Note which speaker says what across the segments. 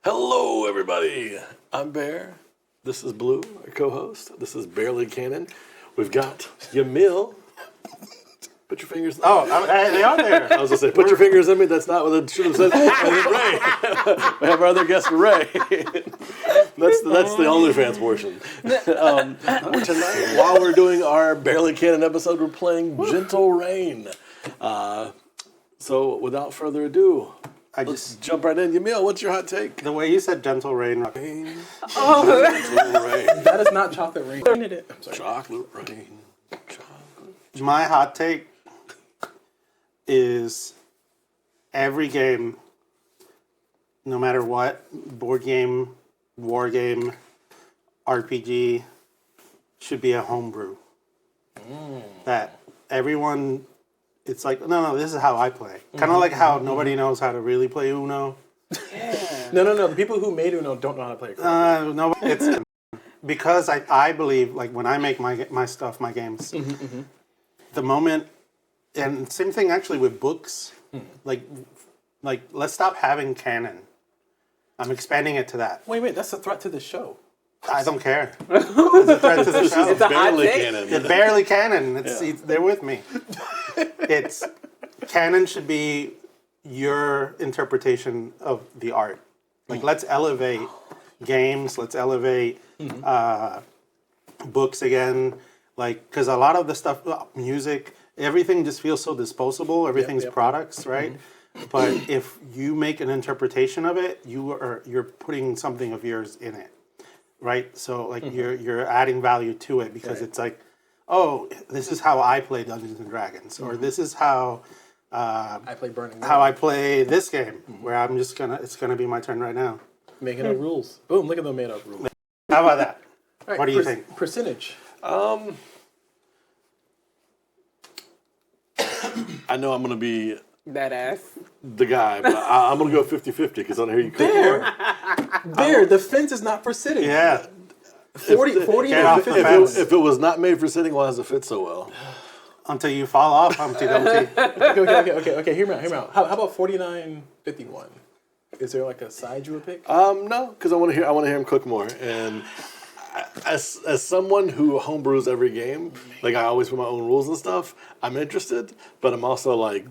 Speaker 1: Hello, everybody. I'm Bear. This is Blue, our co-host. This is Barely Canon. We've got Yamil. Put your fingers.
Speaker 2: They are there.
Speaker 1: I was gonna say, put your fingers in me. That's not what I should have said. And then Ray. We have our other guest, Ray. That's the OnlyFans portion. Tonight, while we're doing our Barely Canon episode, we're playing Gentle Rain. So, without further ado, let's jump right in. Yamil, what's your hot take?
Speaker 2: The way you said gentle rain.
Speaker 1: Gentle rain.
Speaker 3: That is not chocolate rain. I'm sorry.
Speaker 1: Chocolate rain.
Speaker 2: My hot take is every game, no matter what, board game, war game, RPG, should be a homebrew. That everyone, it's like, no, this is how I play. Kind of like how nobody knows how to really play Uno.
Speaker 3: No. The people who made Uno don't know how to play it.
Speaker 2: No, it's because I believe, like, when I make my stuff, my games, the moment, and same thing actually with books, like let's stop having Canon. I'm expanding it to that.
Speaker 3: Wait, that's a threat to the show.
Speaker 2: I don't care. It's a threat to the show.
Speaker 1: It's barely canon.
Speaker 2: It's barely Canon. It's they're with me. It's Canon should be your interpretation of the art. Like, let's elevate games. Let's elevate books again. Like, because a lot of the stuff, music, everything just feels so disposable. Everything's products, right? But if you make an interpretation of it, you're putting something of yours in it, right? So like you're adding value to it because it's like, oh, this is how I play Dungeons and Dragons, or this is how
Speaker 3: I play Burning.
Speaker 2: how I play this game, where I'm just it's gonna be my turn right now.
Speaker 3: Making up rules. Boom! Look at the made up rules.
Speaker 2: How about that?
Speaker 3: Right,
Speaker 2: What do you think?
Speaker 3: Percentage.
Speaker 1: I know I'm going to be
Speaker 4: That ass.
Speaker 1: the guy, but I'm going to go 50-50 because I hear you cook more.
Speaker 3: There, the fence is not for sitting.
Speaker 2: Yeah.
Speaker 3: 40
Speaker 2: Get off
Speaker 3: and
Speaker 2: the
Speaker 3: 50.
Speaker 2: fence.
Speaker 1: If it was not made for sitting, why does it fit so well?
Speaker 2: Until you fall off, Humpty Dumpty.
Speaker 3: Okay. Hear me out. How about 49-51? Is there like a side you would pick?
Speaker 1: No, because I want to hear him cook more. And as someone who homebrews every game, like I always put my own rules and stuff, I'm interested, but I'm also like,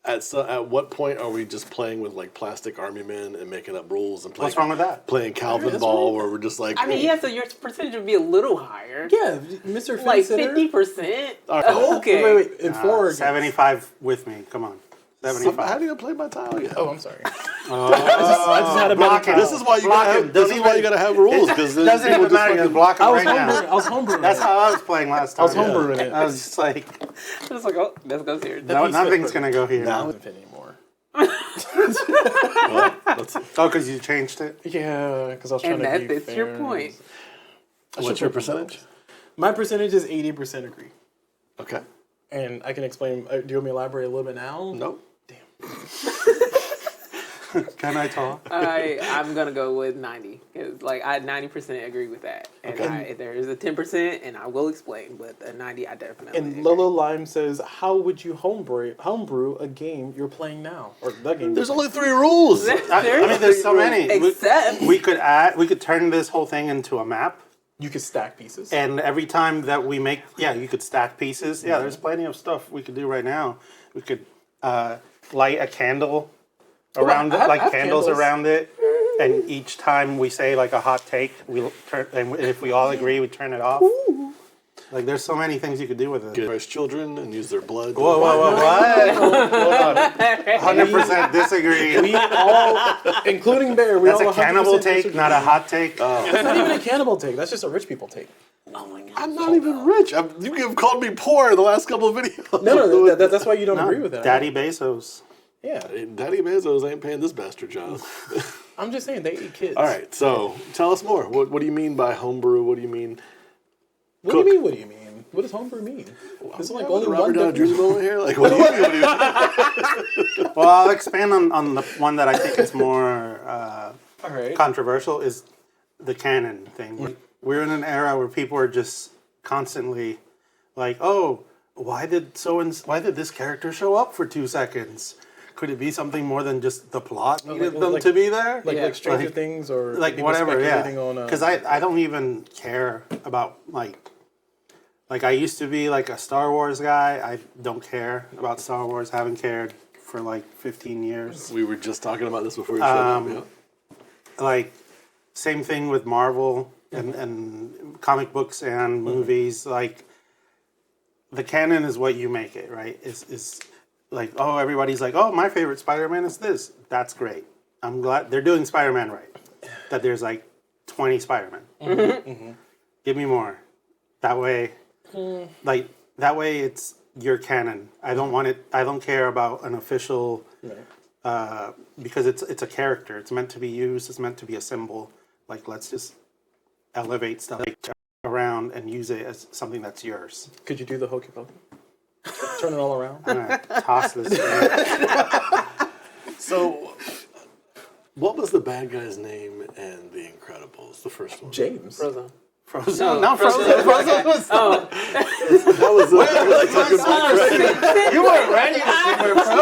Speaker 1: at what point are we just playing with like plastic army men and making up rules and playing?
Speaker 2: What's wrong with that?
Speaker 1: Playing Calvin Ball, where we're just like,
Speaker 4: I mean, yeah, so your percentage would be a little higher.
Speaker 3: Yeah, Mr.
Speaker 4: Like
Speaker 3: Fence-sitter.
Speaker 4: 50%.
Speaker 1: right.
Speaker 4: Okay.
Speaker 3: Wait. In 4 games.
Speaker 2: 75 with me. Come on. 75.
Speaker 1: how do you play my tile yet?
Speaker 3: Oh, I'm sorry. I just had a
Speaker 2: block
Speaker 3: better
Speaker 2: him.
Speaker 1: This is why you
Speaker 2: Block
Speaker 1: gotta
Speaker 2: him.
Speaker 1: have. This is why you gotta have rules because
Speaker 2: It doesn't even matter. You're blocking right now.
Speaker 3: I was homebrewing.
Speaker 2: That's how I was playing last time.
Speaker 3: I was homebrewing it.
Speaker 2: I was just like,
Speaker 4: It's like, oh, that goes here.
Speaker 2: no, nothing's gonna go here.
Speaker 1: Now-
Speaker 3: Not anymore.
Speaker 2: Oh, because you changed it.
Speaker 3: Yeah, because I was trying
Speaker 4: And
Speaker 3: to
Speaker 4: that
Speaker 3: be
Speaker 4: fits your
Speaker 3: fair.
Speaker 4: point.
Speaker 1: What's your percentage?
Speaker 3: My percentage is 80% agree.
Speaker 1: Okay.
Speaker 3: And I can explain. Do you want me to elaborate a little bit now?
Speaker 1: Nope.
Speaker 2: Can I talk?
Speaker 4: I'm going to go with 90. 'Cause, like, I 90% agree with that. And if there is a 10%, and I will explain, but a 90, I definitely
Speaker 3: And
Speaker 4: agree.
Speaker 3: Lolo Lime says, "How would you homebrew a game you're playing now, or the game?"
Speaker 1: There's only 3 rules.
Speaker 2: I mean, there's so many.
Speaker 4: Except...
Speaker 2: We could turn this whole thing into a map.
Speaker 3: you could stack pieces.
Speaker 2: And every time that we make, you could stack pieces. Yeah, there's plenty of stuff we could do right now. We could light a candle around it,
Speaker 3: I
Speaker 2: like
Speaker 3: have
Speaker 2: candles
Speaker 3: candles.
Speaker 2: around it. And each time we say like a hot take, we'll turn, and if we all agree, we turn it off. Like, there's so many things you could do with it.
Speaker 1: Raise children and use their blood.
Speaker 2: Whoa, what? Hold on. 100% disagree.
Speaker 3: We all, including Bear, we
Speaker 2: That's
Speaker 3: all
Speaker 2: a cannibal
Speaker 3: 100%
Speaker 2: take,
Speaker 3: disagree.
Speaker 2: not a hot take.
Speaker 3: That's not even a cannibal take. That's just a rich people take.
Speaker 1: I'm not even rich. You have called me poor the last couple of videos.
Speaker 3: No, that's why you don't agree with that.
Speaker 2: Daddy Bezos.
Speaker 3: Yeah,
Speaker 1: Daddy Bezos ain't paying this bastard job.
Speaker 3: I'm just saying they eat kids.
Speaker 1: All right, so tell us more. What do you mean by homebrew? What do you mean?
Speaker 3: What do you mean? What does homebrew mean? There's like only one
Speaker 1: Robert Downey
Speaker 3: definition.
Speaker 1: Jr. over here. Like, what do you mean?
Speaker 2: Well, I'll expand on the one that I think is more
Speaker 3: All right.
Speaker 2: controversial is the canon thing. Like, we're in an era where people are just constantly like, oh, why did this character show up for 2 seconds? could it be something more than just the plot needed
Speaker 3: like-
Speaker 2: them
Speaker 3: like-
Speaker 2: to be there?
Speaker 3: like Stranger
Speaker 2: Like-
Speaker 3: Things or
Speaker 2: like
Speaker 3: people
Speaker 2: whatever, yeah.
Speaker 3: speculating on,
Speaker 2: Because I don't even care about like I used to be like a Star Wars guy. I don't care about Star Wars. Haven't cared for like 15 years.
Speaker 1: We were just talking about this before we showed up. Yeah.
Speaker 2: Like same thing with Marvel and comic books and movies. Like the canon is what you make it, right? Is like, oh, everybody's like, oh, my favorite Spider-Man is this. That's great. I'm glad they're doing Spider-Man right. That there's like 20 Spider-Man. Give me more. That way, it's your canon. I don't want it. I don't care about an official, because it's a character. It's meant to be used. It's meant to be a symbol. Like, let's just elevate stuff around and use it as something that's yours.
Speaker 3: Could you do the hokey pokey? Turn it all around.
Speaker 2: I'm gonna toss this.
Speaker 1: So, what was the bad guy's name in The Incredibles, the first one?
Speaker 3: James.
Speaker 4: Frozen.
Speaker 2: Frozen. No, Frozen. Frozen was.
Speaker 4: Oh,
Speaker 1: That was
Speaker 2: You weren't ready to see where Frozen.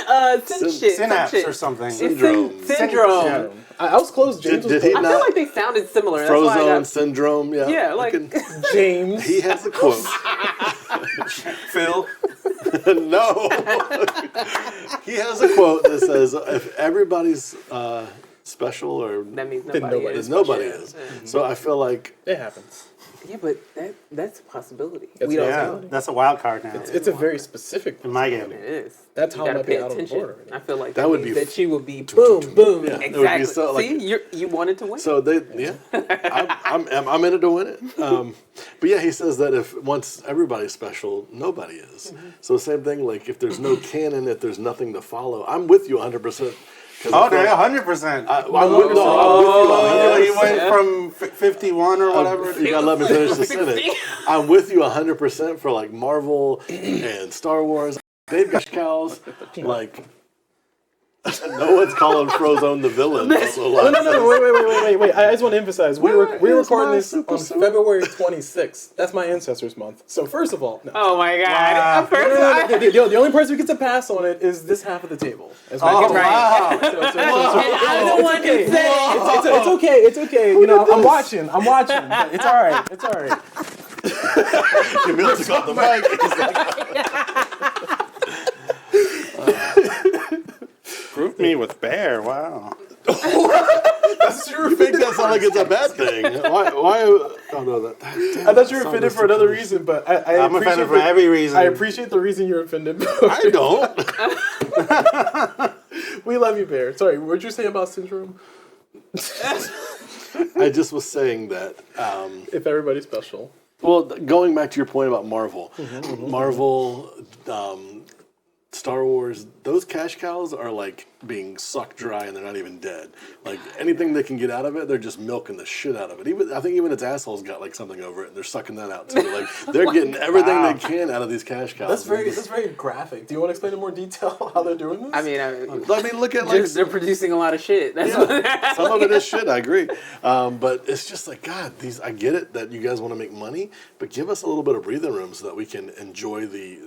Speaker 4: no, sin shit.
Speaker 2: Synapse or something.
Speaker 1: Syndrome.
Speaker 4: Syndrome.
Speaker 3: Yeah. I was close. James
Speaker 1: Did
Speaker 3: was
Speaker 1: he
Speaker 3: close.
Speaker 4: I
Speaker 1: not?
Speaker 4: feel like they sounded similar. That's why I
Speaker 1: Frozone
Speaker 4: got,
Speaker 1: syndrome. Yeah.
Speaker 4: yeah, like
Speaker 3: James.
Speaker 1: He has a quote.
Speaker 2: Phil.
Speaker 1: No. He has a quote that says, "If everybody's special or
Speaker 4: that means
Speaker 3: Then
Speaker 4: nobody
Speaker 3: nobody
Speaker 4: is.
Speaker 1: nobody
Speaker 4: Yeah.
Speaker 1: is." So I feel like
Speaker 3: It happens.
Speaker 4: Yeah, but that's a possibility.
Speaker 3: It's
Speaker 4: We don't
Speaker 2: Yeah,
Speaker 4: know.
Speaker 2: that's a wild card now.
Speaker 3: It's a very specific
Speaker 2: In my game.
Speaker 4: It is.
Speaker 3: That's
Speaker 4: You
Speaker 3: how it
Speaker 4: gotta
Speaker 3: might be
Speaker 4: pay
Speaker 3: out of
Speaker 4: attention.
Speaker 3: order.
Speaker 4: I feel like
Speaker 1: That
Speaker 4: that
Speaker 1: would
Speaker 4: means
Speaker 1: be
Speaker 4: that she would be boom, boom.
Speaker 1: Yeah, it would be
Speaker 4: Exactly.
Speaker 1: so, like-
Speaker 4: See, you wanted to win.
Speaker 1: so. I'm in it to win it. But yeah, he says that if once everybody's special, nobody is. So same thing. Like if there's no canon, if there's nothing to follow, I'm with you 100%.
Speaker 2: Okay, 100%.
Speaker 1: I'm with you
Speaker 2: Oh,
Speaker 1: 100%.
Speaker 2: he went from 51 or whatever.
Speaker 1: You gotta let me finish the sentence. I'm with you 100% for like Marvel and Star Wars. They've got cows. Like no one's calling Frozone the villain. So, like,
Speaker 3: No, wait. I just want to emphasize, we're recording this
Speaker 1: super
Speaker 3: on
Speaker 1: suit?
Speaker 3: February 26th. That's my Ancestors Month. So first of all, no.
Speaker 4: Oh my god!
Speaker 2: Wow.
Speaker 4: At first,
Speaker 3: The only person who gets a pass on it is this half of the table. As my
Speaker 2: Oh,
Speaker 3: kids-
Speaker 2: wow.
Speaker 4: I'm the one
Speaker 3: okay.
Speaker 4: who said
Speaker 3: It's okay. You know, I'm watching. But it's all right. It's all right.
Speaker 1: Yamil took off the mic.
Speaker 2: Group me with Bear. Wow.
Speaker 1: That's you think that sounds like it's a bad thing. Why? Oh no, that. Damn,
Speaker 3: I thought you were
Speaker 1: that
Speaker 3: offended
Speaker 1: sounded
Speaker 3: for another
Speaker 1: so-
Speaker 3: reason, but I
Speaker 2: I'm
Speaker 3: appreciate
Speaker 2: offended for every reason.
Speaker 3: I appreciate the reason you're offended.
Speaker 1: I don't.
Speaker 3: We love you, Bear. Sorry, what did you say about Syndrome?
Speaker 1: I just was saying that.
Speaker 3: If everybody's special.
Speaker 1: Well, going back to your point about Marvel, Marvel, Star Wars, those cash cows are like being sucked dry and they're not even dead. Like anything they can get out of it, they're just milking the shit out of it. I think even its asshole's got like something over it and they're sucking that out too. Like they're getting everything they can out of these cash cows.
Speaker 3: That's very graphic. Do you want to explain in more detail how they're doing this?
Speaker 4: I mean,
Speaker 1: Look at like
Speaker 4: they're producing a lot of shit. That's what
Speaker 1: some of it is shit. I agree, but it's just like God. I get it that you guys want to make money, but give us a little bit of breathing room so that we can enjoy the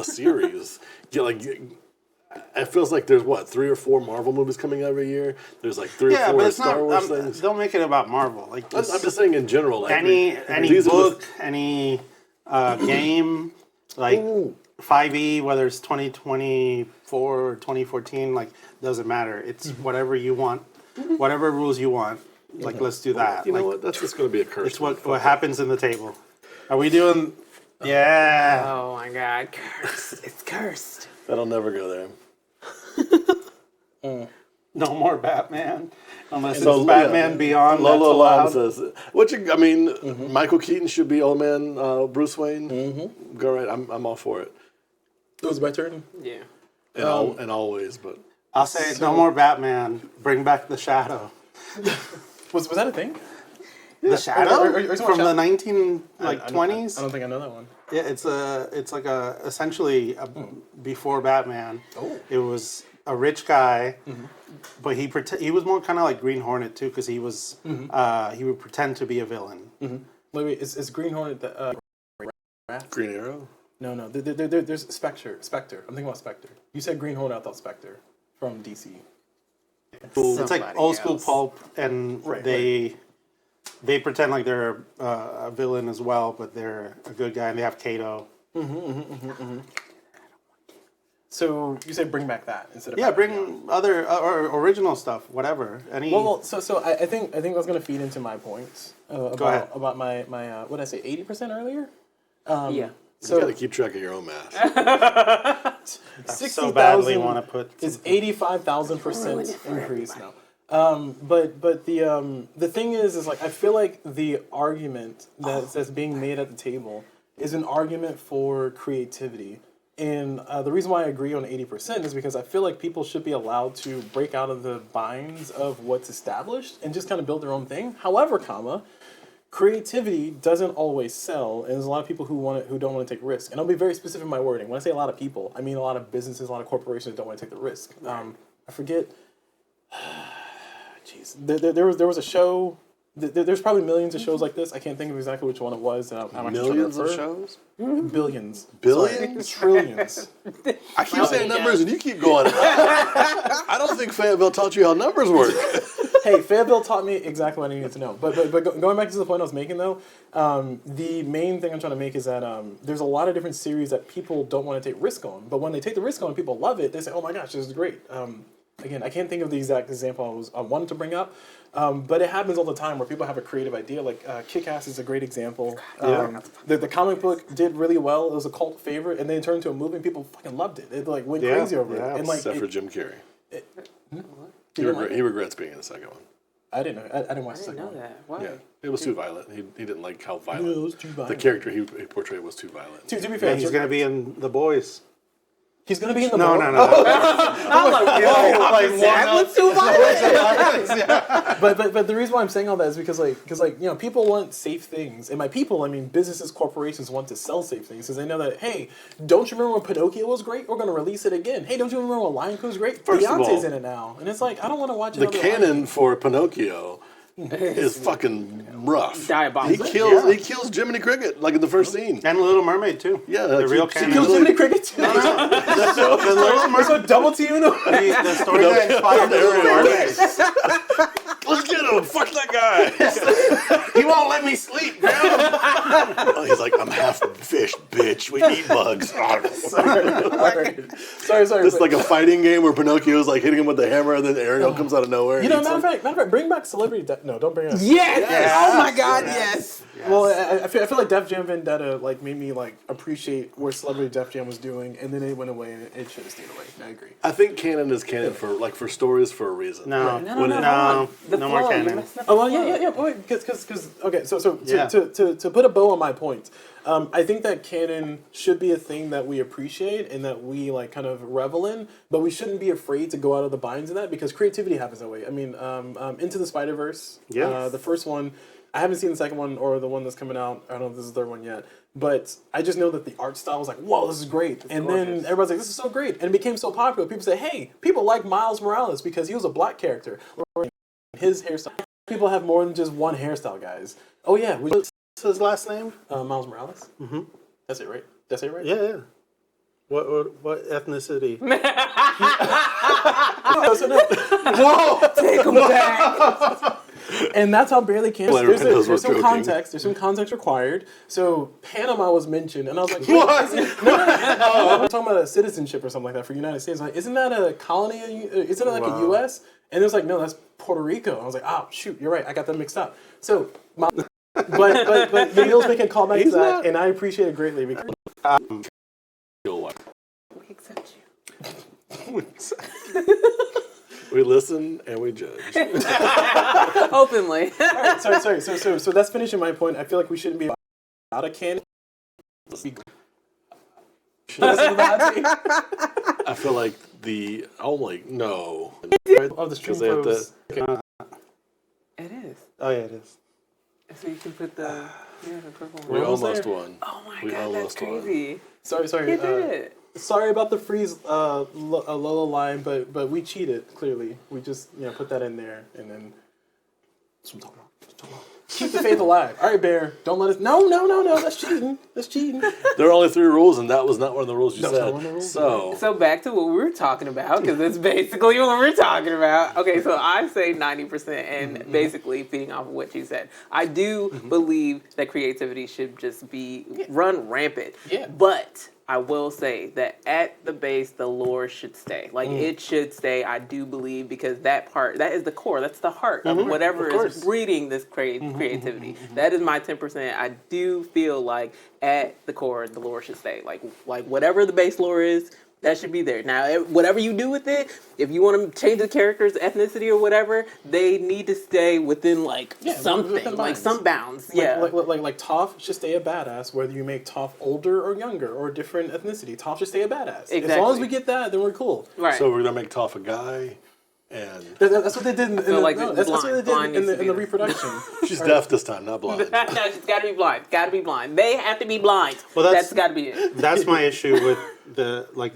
Speaker 1: series. It feels like there's 3 or 4 Marvel movies coming every year. There's like 3 or 4 Star Wars things.
Speaker 2: Don't make it about Marvel. Like
Speaker 1: I'm just saying in general. Like,
Speaker 2: any
Speaker 1: these are
Speaker 2: book, any game, like 5e, whether it's 2024 or 2014, like doesn't matter. It's whatever you want, whatever rules you want. Like let's do that.
Speaker 1: You know
Speaker 2: Like,
Speaker 1: what? That's just going to be a curse.
Speaker 2: it's what happens in the table. Are we doing? Yeah.
Speaker 4: Oh my god, cursed! It's cursed.
Speaker 1: That'll never go there.
Speaker 2: No more Batman, unless
Speaker 1: So,
Speaker 2: it's Batman
Speaker 1: yeah.
Speaker 2: Beyond.
Speaker 1: Lolo Lam
Speaker 2: that's allowed.
Speaker 1: says, Michael Keaton should be old man Bruce Wayne. Go right. I'm all for it.
Speaker 3: it was my turn.
Speaker 4: Yeah.
Speaker 1: And always, but
Speaker 2: I'll say no more Batman. Bring back the Shadow.
Speaker 3: Was that a thing?
Speaker 2: The Shadow
Speaker 3: Are you talking
Speaker 2: from
Speaker 3: about
Speaker 2: the 1920s.
Speaker 3: I don't think I know that one.
Speaker 2: Yeah, it's like essentially before Batman.
Speaker 3: Oh.
Speaker 2: It was a rich guy, but he was more kind of like Green Hornet too, because he was he would pretend to be a villain.
Speaker 3: Wait, is Green Hornet the
Speaker 1: Green Arrow.
Speaker 3: No. There's Spectre. I'm thinking about Spectre. You said Green Hornet, I thought Spectre from DC.
Speaker 2: It's like
Speaker 4: Somebody
Speaker 2: old school
Speaker 4: else.
Speaker 2: pulp, and they pretend like they're a villain as well, but they're a good guy, and they have Kato.
Speaker 3: So you say bring back that instead of
Speaker 2: Yeah,
Speaker 3: Batman
Speaker 2: bring
Speaker 3: Beyond.
Speaker 2: other or original stuff, whatever. Any
Speaker 3: Well, so I think that's gonna feed into my points
Speaker 2: ahead.
Speaker 3: about my what did I say 80% earlier.
Speaker 4: Yeah.
Speaker 1: You
Speaker 3: So
Speaker 1: gotta keep track of your own math.
Speaker 3: 60,000
Speaker 2: so badly want to put
Speaker 3: is 85,000% increase now. But the thing is like I feel like the argument that's being made at the table is an argument for creativity. And the reason why I agree on 80% is because I feel like people should be allowed to break out of the binds of what's established and just kind of build their own thing. However, creativity doesn't always sell, and there's a lot of people who don't want to take risks. And I'll be very specific in my wording. When I say a lot of people, I mean a lot of businesses, a lot of corporations don't want to take the risk. I forget. Jeez, there was a show. There's probably millions of shows like this. I can't think of exactly which one it was. I'm actually
Speaker 1: Millions
Speaker 3: trying to
Speaker 1: of
Speaker 3: refer.
Speaker 1: shows?
Speaker 3: Billions.
Speaker 1: Billions?
Speaker 3: Sorry, trillions.
Speaker 1: I keep saying numbers and you keep going. I don't think Fayetteville taught you how numbers work.
Speaker 3: Hey, Fayetteville taught me exactly what I needed to know. But going back to the point I was making though, the main thing I'm trying to make is that there's a lot of different series that people don't want to take risk on. But when they take the risk on and people love it, they say, oh my gosh, this is great. Again, I can't think of the exact example I wanted to bring up, but it happens all the time where people have a creative idea. Like Kick-Ass is a great example. The comic book did really well. It was a cult favorite, and then it turned into a movie, and people fucking loved it. It like went crazy over it. And like,
Speaker 1: Except for Jim Carrey.
Speaker 3: like
Speaker 1: He regrets being in the second one.
Speaker 3: I didn't know. I didn't watch
Speaker 4: I
Speaker 3: the
Speaker 4: didn't
Speaker 3: second
Speaker 4: know
Speaker 3: one.
Speaker 4: that. Why?
Speaker 1: Yeah, it was too violent. He didn't like how violent.
Speaker 3: Yeah, it was too
Speaker 1: The
Speaker 3: violent.
Speaker 1: character he portrayed was too violent.
Speaker 3: To be fair,
Speaker 2: he's gonna be in The Boys.
Speaker 3: he's gonna be in the
Speaker 2: No,
Speaker 3: book.
Speaker 2: no, no.
Speaker 4: That was too violent.
Speaker 3: But the reason why I'm saying all that is because people want safe things, and by people I mean businesses, corporations want to sell safe things because they know that hey, don't you remember when Pinocchio was great? We're gonna release it again. Hey, don't you remember when Lion King was great?
Speaker 1: First of
Speaker 3: Beyonce's
Speaker 1: all,
Speaker 3: in it now, and it's like I don't want to watch
Speaker 1: The
Speaker 3: another Lion
Speaker 1: canon for Pinocchio is fucking rough.
Speaker 4: Diabolical.
Speaker 1: He kills Jiminy Cricket like in the first scene.
Speaker 2: And Little Mermaid too.
Speaker 1: Yeah,
Speaker 2: the real
Speaker 1: she
Speaker 2: canon.
Speaker 3: Kills
Speaker 1: really-
Speaker 3: Jiminy Cricket too.
Speaker 2: The Little Mermaid.
Speaker 3: So double teaming him.
Speaker 2: The story that inspired the Little Mermaid.
Speaker 1: Let's get him! Fuck that guy!
Speaker 2: He won't let me sleep, man.
Speaker 1: Oh, he's like, I'm half fish, bitch. We eat bugs.
Speaker 3: Sorry.
Speaker 1: It's like a fighting game where Pinocchio's like hitting him with the hammer, and then Ariel comes out of nowhere. and
Speaker 3: you know,
Speaker 1: eats
Speaker 3: matter
Speaker 1: him.
Speaker 3: of fact, bring back Celebrity Death. No, don't bring it up.
Speaker 4: Yes. Oh my God. Yes.
Speaker 3: Well, I feel like Def Jam Vendetta like made me like appreciate where Celebrity Def Jam was doing, and then it went away, and it should have stayed away. I agree.
Speaker 1: I think canon is canon for stories for a reason.
Speaker 2: No,
Speaker 4: No,
Speaker 1: When
Speaker 4: no,
Speaker 1: it-
Speaker 4: no.
Speaker 2: no more canon.
Speaker 3: Oh well, yeah. Because okay, so
Speaker 2: Yeah.
Speaker 3: to put a bow on my point, I think that canon should be a thing that we appreciate and that we like kind of revel in, but we shouldn't be afraid to go out of the binds in that because creativity happens that way. I mean, Into the Spider-Verse,
Speaker 2: Yes.
Speaker 3: the first one. I haven't seen the second one or the one that's coming out. I don't know if this is the third one yet, but I just know that the art style was like, whoa, this is great. And then everybody's like, this is so great. And it became so popular. People say, hey, people like Miles Morales because he was a black character. Or his hairstyle. People have more than just one hairstyle, guys. Oh, yeah.
Speaker 2: What's his last name?
Speaker 3: Miles Morales? Mm-hmm. That's it, right? That's it, right?
Speaker 2: Yeah. What ethnicity?
Speaker 4: Take him back.
Speaker 3: And that's how barely can.
Speaker 1: Well,
Speaker 3: There's
Speaker 1: everyone knows we're
Speaker 3: some
Speaker 1: joking.
Speaker 3: context. There's some context required. So Panama was mentioned, and I was like, "What?" No. I'm talking about citizenship or something like that for the United States. Like, isn't that a colony? Isn't it like a U.S.? And it was like, no, that's Puerto Rico. I was like, oh shoot, you're right. I got them mixed up. So, but Yamil's making a callback to that, and I appreciate it greatly because
Speaker 1: You'll
Speaker 4: We accept you.
Speaker 1: We listen and we judge.
Speaker 4: Openly.
Speaker 3: sorry. So that's finishing my point. I feel like we shouldn't be out of canon.
Speaker 1: I feel like no.
Speaker 3: Of the stream
Speaker 1: Because they have
Speaker 3: pros.
Speaker 1: to.
Speaker 4: It is.
Speaker 2: Oh yeah, it is.
Speaker 4: So you can put the purple
Speaker 1: We
Speaker 4: one.
Speaker 3: almost
Speaker 1: almost
Speaker 3: there.
Speaker 1: won.
Speaker 4: Oh my
Speaker 1: We
Speaker 4: God, that's
Speaker 1: almost won.
Speaker 4: crazy.
Speaker 3: Sorry.
Speaker 4: You did it.
Speaker 3: Sorry about the freeze Lola line, but we cheated clearly. We just put that in there and then. That's what I'm talking about. Keep the faith alive. All right, Bear. Don't let us. No. That's cheating. That's cheating.
Speaker 1: There are only 3 rules, and that was not one of the rules you
Speaker 3: That was not
Speaker 1: said.
Speaker 3: one of the rules.
Speaker 4: So back to what we were talking about, because that's basically what we're talking about. Okay, so I say 90%, and basically feeding off of what you said, I do believe that creativity should just be run rampant.
Speaker 3: Yeah.
Speaker 4: But I will say that at the base, the lore should stay. Like it should stay. I do believe, because that is the core. That's the heart of whatever is breeding this creativity. That is my 10%. I do feel like at the core, the lore should stay. Like whatever the base lore is, that should be there. Now, whatever you do with it, if you want to change the character's ethnicity or whatever, they need to stay within something,
Speaker 3: within
Speaker 4: like
Speaker 3: bounds.
Speaker 4: some bounds.
Speaker 3: Like Toph should stay a badass, whether you make Toph older or younger or different ethnicity. Toph should stay a badass.
Speaker 4: Exactly.
Speaker 3: As long as we get that, then we're cool.
Speaker 4: Right.
Speaker 1: So we're gonna make Toph a guy, and
Speaker 3: That's what they did in the,
Speaker 4: So, like,
Speaker 3: that's what they
Speaker 4: blind
Speaker 3: did
Speaker 4: needs to
Speaker 3: in
Speaker 4: be
Speaker 3: the
Speaker 4: there.
Speaker 3: reproduction.
Speaker 1: she's deaf this time, not blind.
Speaker 4: No, she's got to be blind. Got to be blind. They have to be blind.
Speaker 2: Well,
Speaker 4: that's got to be it.
Speaker 2: That's my issue with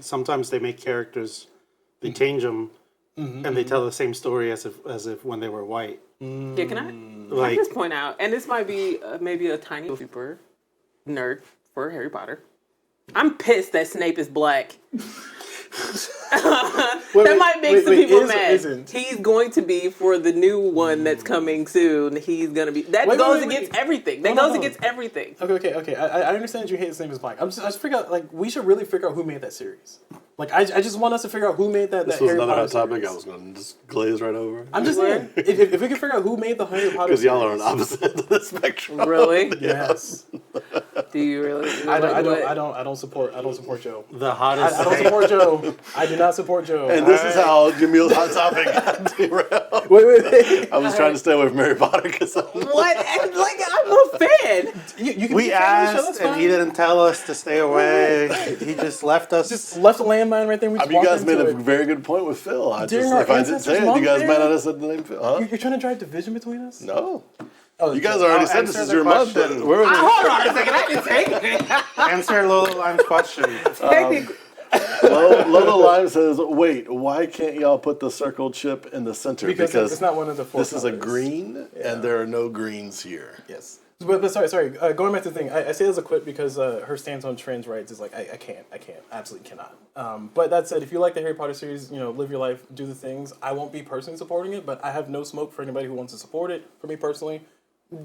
Speaker 2: sometimes they make characters, they change them, and they tell the same story as if when they were white.
Speaker 4: Yeah, can I
Speaker 2: Like,
Speaker 4: just point out, and this might be maybe a tiny super nerd for Harry Potter. I'm pissed that Snape is black. That might make some people mad.
Speaker 3: Isn't.
Speaker 4: He's going to be for the new one that's coming soon. He's going to be. That goes against everything. That goes against everything.
Speaker 3: Okay. I understand you hate the same as black. I just figure out, like, we should really figure out who made that series. Like, I just want us to figure out who made that.
Speaker 1: This
Speaker 3: that
Speaker 1: was
Speaker 3: Harry
Speaker 1: another
Speaker 3: Potter
Speaker 1: hot topic.
Speaker 3: series.
Speaker 1: I was gonna just glaze right over.
Speaker 3: I'm just saying, if we can figure out who made the Harry Potter
Speaker 1: Because
Speaker 3: series.
Speaker 1: y'all are on opposite ends of the spectrum.
Speaker 4: Really?
Speaker 3: Yes.
Speaker 4: Do you really?
Speaker 3: I don't support Joe.
Speaker 2: the hottest
Speaker 3: I don't
Speaker 2: thing.
Speaker 3: support Joe. I do not support Joe.
Speaker 1: And this is how Jamil's hot topic got derailed.
Speaker 3: wait.
Speaker 1: I was trying to stay away from Harry Potter because
Speaker 4: What? Like, I'm a fan.
Speaker 3: You can
Speaker 2: We
Speaker 3: be a fan of the show,
Speaker 2: asked,
Speaker 3: that's
Speaker 2: and
Speaker 3: fine.
Speaker 2: he didn't tell us to stay away. He just left us.
Speaker 3: Just left a landmine right there. We just
Speaker 1: you
Speaker 3: walked
Speaker 1: guys made
Speaker 3: into
Speaker 1: a
Speaker 3: it.
Speaker 1: very good point with Phil.
Speaker 3: During our
Speaker 1: If I didn't say
Speaker 3: ancestors'
Speaker 1: it, you guys
Speaker 3: month
Speaker 1: might
Speaker 3: there?
Speaker 1: not have said the name Phil. Huh?
Speaker 3: You're trying to drive division between us?
Speaker 1: No.
Speaker 3: Oh,
Speaker 1: You guys already said this
Speaker 2: answer
Speaker 1: is
Speaker 2: the
Speaker 1: your month.
Speaker 2: question.
Speaker 1: But we're
Speaker 4: Hold on a second. I didn't say anything.
Speaker 2: Answer Lola Lime's question.
Speaker 1: Lola Lime says, wait, why can't y'all put the circle chip in the center?
Speaker 3: Because it's not one of the 4
Speaker 1: this is a
Speaker 3: colors.
Speaker 1: green, and there are no greens here.
Speaker 3: Yes. But sorry. Going back to the thing, I say as a quip because her stance on trans rights is like, I can't, absolutely cannot. But that said, if you like the Harry Potter series, live your life, do the things. I won't be personally supporting it, but I have no smoke for anybody who wants to support it. For me personally,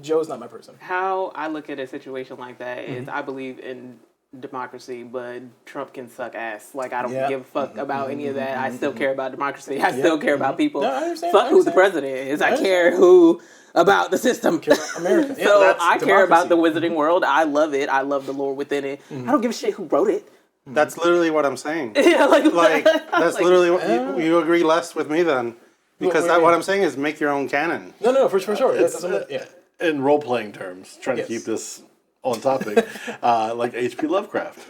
Speaker 3: Joe's not my person.
Speaker 4: How I look at a situation like that is I believe in democracy, but Trump can suck ass. Like, I don't give a fuck about any of that. I still care about democracy. I still care about people.
Speaker 3: No, I understand.
Speaker 4: Fuck who the president is. I care who about the system.
Speaker 3: America. Yeah,
Speaker 4: So
Speaker 3: that's
Speaker 4: I care about the
Speaker 3: democracy.
Speaker 4: Wizarding World. I love it. I love the lore within it. I don't give a shit who wrote it.
Speaker 2: That's literally what I'm saying.
Speaker 4: Yeah,
Speaker 2: Like, that's literally what you agree less with me then. Because
Speaker 3: wait.
Speaker 2: what I'm saying is make your own canon.
Speaker 3: No, for sure.
Speaker 1: It's,
Speaker 3: Yeah.
Speaker 1: in role-playing terms, trying
Speaker 3: Yes.
Speaker 1: to keep this on topic, like H.P. Lovecraft.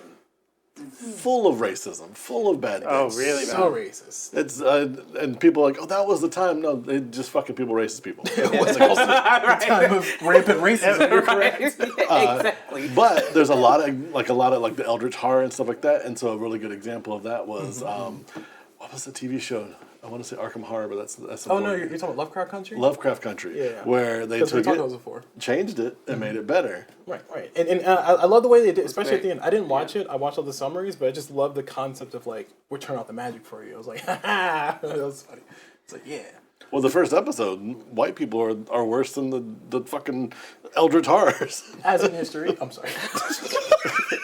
Speaker 1: Full of racism, full of bad guys.
Speaker 2: Oh, really?
Speaker 3: So racist.
Speaker 1: It's and people are like, oh, that was the time. No, they just fucking people, racist people.
Speaker 3: Time of rampant racism. You're correct.
Speaker 4: Exactly.
Speaker 1: But there's a lot of like the Eldritch horror and stuff like that. And so a really good example of that was what was the TV show? I want to say Arkham Horror, but that's
Speaker 3: Oh no, you're talking about Lovecraft Country?
Speaker 1: Lovecraft Country,
Speaker 3: Yeah.
Speaker 1: where they
Speaker 3: Because we
Speaker 1: took
Speaker 3: talked
Speaker 1: it,
Speaker 3: about this before.
Speaker 1: changed it, and made it better.
Speaker 3: Right. And I love the way they did, especially at
Speaker 4: great.
Speaker 3: the end. I didn't watch it. I watched all the summaries, but I just love the concept of like, we're turning off the magic for you. I was like, ha ha. That was funny. It's like, yeah.
Speaker 1: Well, the first episode, white people are worse than the fucking Eldritch horrors.
Speaker 3: As in history, I'm sorry.